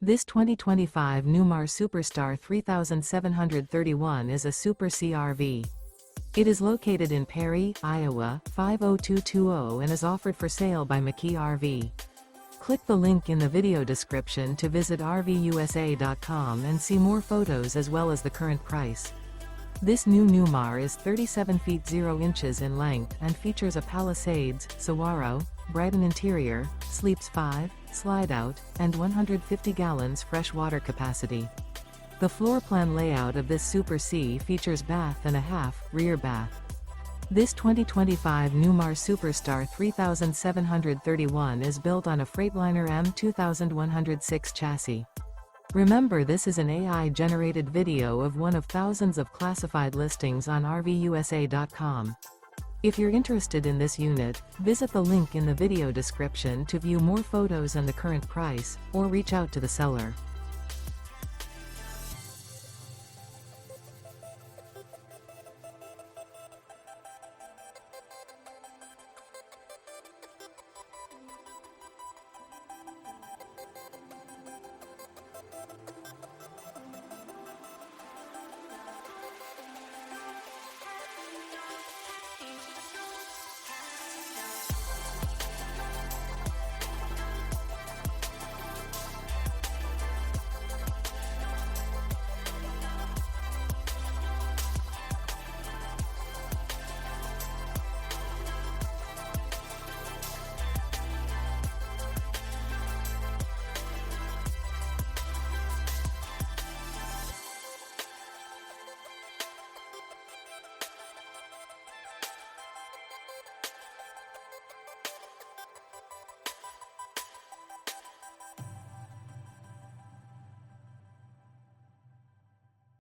This 2025 Newmar Super Star 3731 is a Super C RV. It is located in Perry, Iowa, 50220 and is offered for sale by McKee RV. Click the link in the video description to visit RVUSA.com and see more photos as well as the current price. This new Newmar is 37 feet 0 inches in length and features a Palisades, Saguaro, Brighton interior, sleeps 5, Slideout, and 150 gallons fresh water capacity. The floor plan layout of this Super C features bath and a half, rear bath. This 2025 Newmar Super Star 3731 is built on a Freightliner M-2 chassis. Remember, this is an AI-generated video of one of thousands of classified listings on RVUSA.com. If you're interested in this unit, visit the link in the video description to view more photos and the current price, or reach out to the seller.